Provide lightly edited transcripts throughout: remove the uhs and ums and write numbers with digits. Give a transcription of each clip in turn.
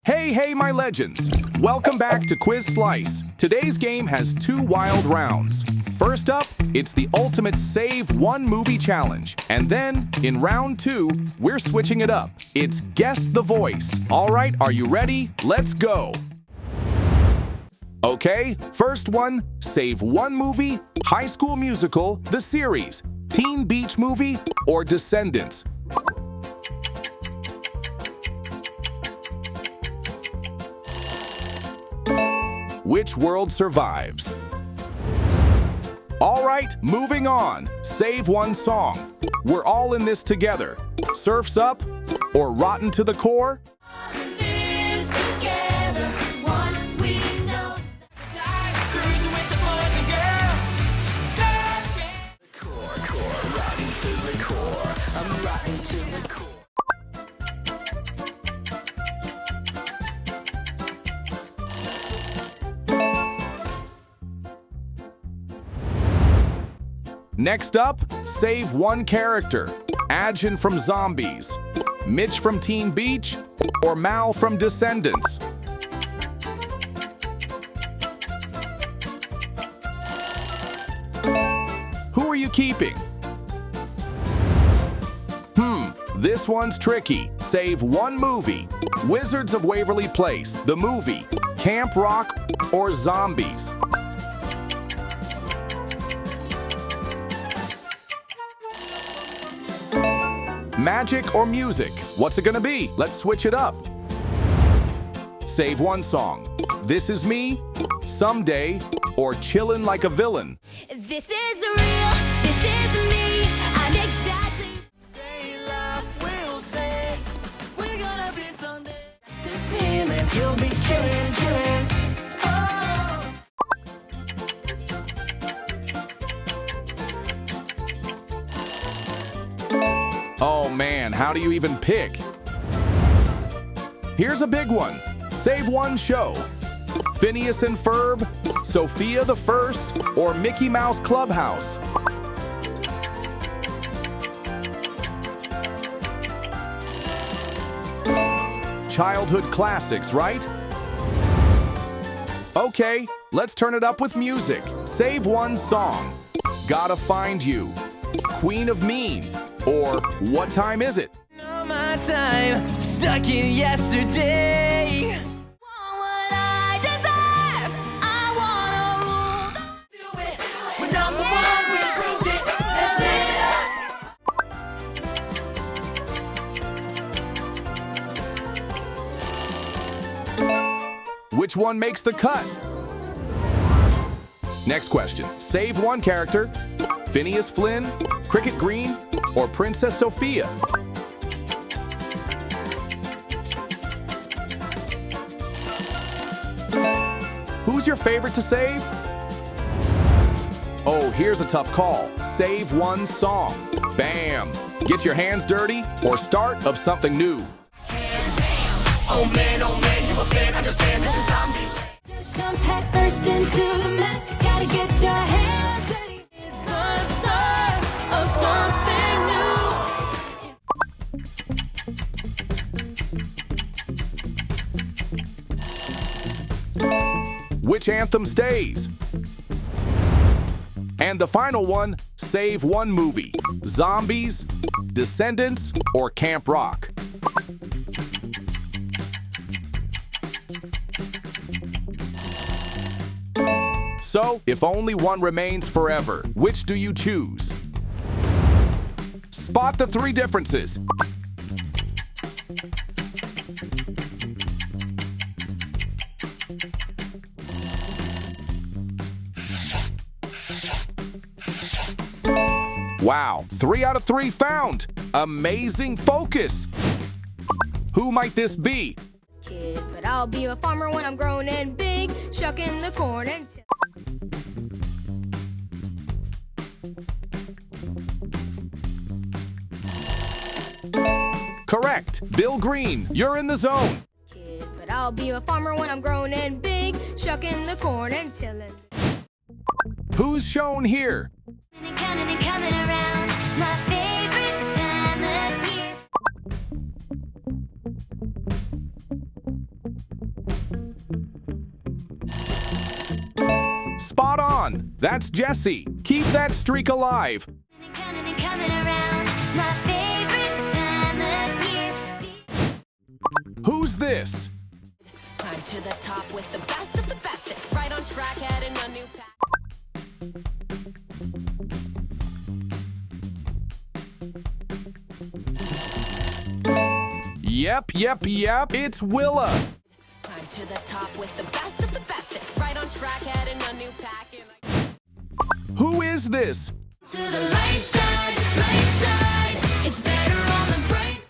Hey, my legends! Welcome back to Quiz Slice. Today's game has 2 wild rounds. First up, it's the ultimate Save One Movie Challenge. And then, in round 2, we're switching it up. It's Guess the Voice. All right, are you ready? Let's go! Okay, first one, Save One Movie, High School Musical, the series, Teen Beach Movie, or Descendants. Which world survives? All right, moving on. Save one song. We're all in this together. Surf's Up or Rotten to the Core? Next up, save one character. Adjun from Zombies, Mitch from Teen Beach, or Mal from Descendants. Who are you keeping? This one's tricky. Save one movie. Wizards of Waverly Place, the movie, Camp Rock, or Zombies. Magic or music? What's it gonna be? Let's switch it up. Save one song. This Is Me, Someday, or Chillin' Like a Villain. This is real, this is me, I'm exactly love will say, we're gonna be someday. This feeling, you'll be chillin', chillin'. Oh man, how do you even pick? Here's a big one. Save one show. Phineas and Ferb, Sophia the First, or Mickey Mouse Clubhouse. Childhood classics, right? Okay, let's turn it up with music. Save one song. Gotta Find You, Queen of Mean, or What Time Is It? Know my time, stuck in yesterday. Want what I deserve, I wanna rule the... Do it, we're number one, we proved it, let's live it. Which one makes the cut? Next question. Save one character. Phineas Flynn, Cricket Green, or Princess Sophia? Who's your favorite to save? Oh, here's a tough call. Save one song. Bam! Get your hands dirty or start of something new. Oh man, you a fan, understand this is zombie. Just jump head first into the mess, gotta get your hands dirty. It's the start of something new. Which anthem stays? And the final one, save one movie. Zombies, Descendants, or Camp Rock? So, if only one remains forever, which do you choose? Spot the 3 differences. Wow, 3 out of 3 found! Amazing focus! Who might this be? Kid, but I'll be a farmer when I'm grown and big, shucking the corn and... Correct, Bill Green, you're in the zone. Kid, but I'll be a farmer when I'm grown and big, shucking the corn and tilling. Who's shown here? Coming and coming around, my favorite time of year. That's Jesse. Keep that streak alive. Coming and coming around, my favorite time of year. Who's this? Climb to the top with the best of the bestest. Right on track, heading a new path. Yep, it's Willa. Climb to the top with the best of the bestest. Right on track, heading a new pack. Who is this? To the light side, it's better on the bright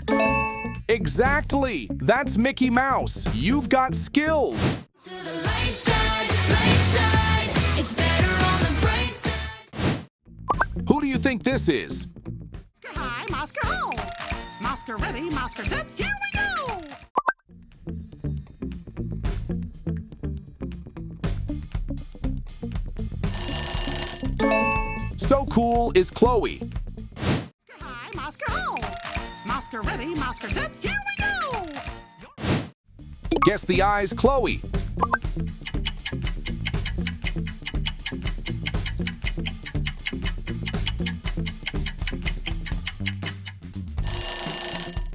side. Exactly. That's Mickey Mouse. You've got skills. To the light side, it's better on the bright side. Who do you think this is? Oscar high, Oscar ho! Oscar ready, Oscar set, here we go! So cool is Chloe. Oscar high, Oscar ho! Oscar ready, Oscar set, here we go! Guess the eyes, Chloe.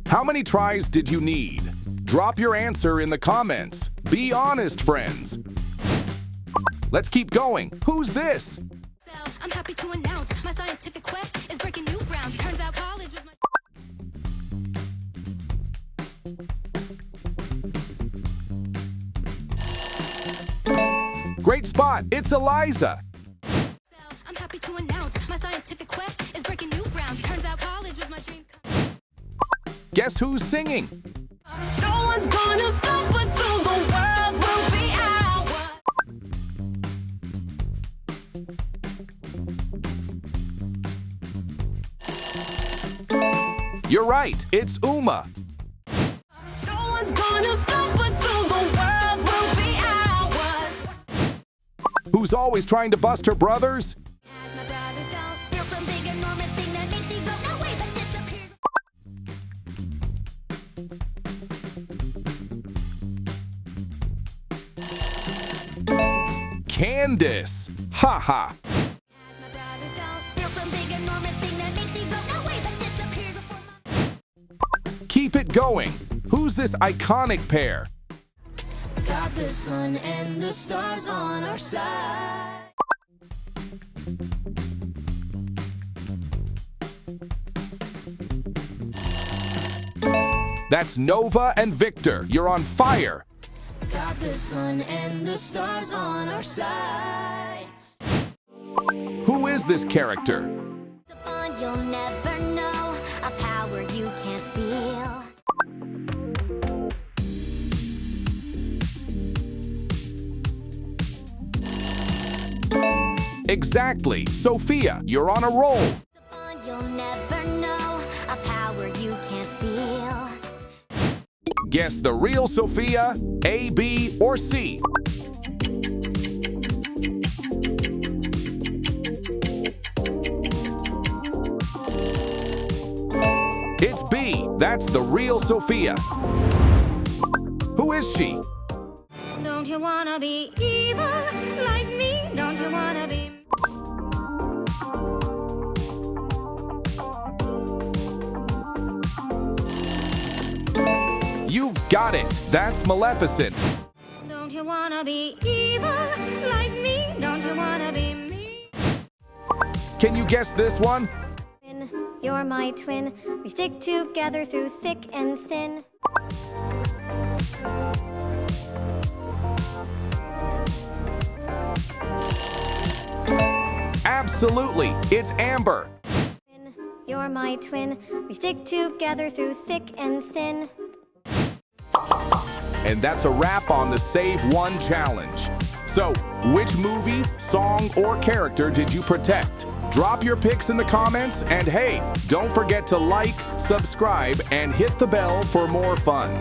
How many tries did you need? Drop your answer in the comments. Be honest, friends. Let's keep going. Who's this? I'm happy to announce my scientific quest is breaking new ground. Turns out college was my Great spot. It's Eliza. I'm happy to announce my scientific quest is breaking new ground. Turns out college was my dream. Guess who's singing? No one's gonna stop us, so the world will be ours. You're right. It's Uma. No one's gonna stop us, so the world will be ours. Who's always trying to bust her brothers? As my brothers don't build some big enormous thing that makes you go no way but disappears. Candace. Ha ha. As my brothers don't build some big enormous thing that makes you go no way but disappears before my Keep it going. Who's this iconic pair? got the sun and the stars on our side. That's Nova and Victor. You're on fire. Got the sun and the stars on our side. Who is this character? It's a bond you'll never know, a power you can't feel. Exactly. Sophia, you're on a roll. It's a bond you'll never know, a power you can't feel. Guess the real Sophia, A, B, or C. It's B. That's the real Sophia. Who is she? Don't you wanna be evil like me? Don't you wanna be? You've got it. That's Maleficent. Don't you wanna be evil like me? Don't you wanna be me? Can you guess this one? You're my twin. We stick together through thick and thin. Absolutely. It's Amber. You're my twin. We stick together through thick and thin. And that's a wrap on the Save One challenge. So, which movie, song, or character did you protect? Drop your picks in the comments, and hey, don't forget to like, subscribe, and hit the bell for more fun.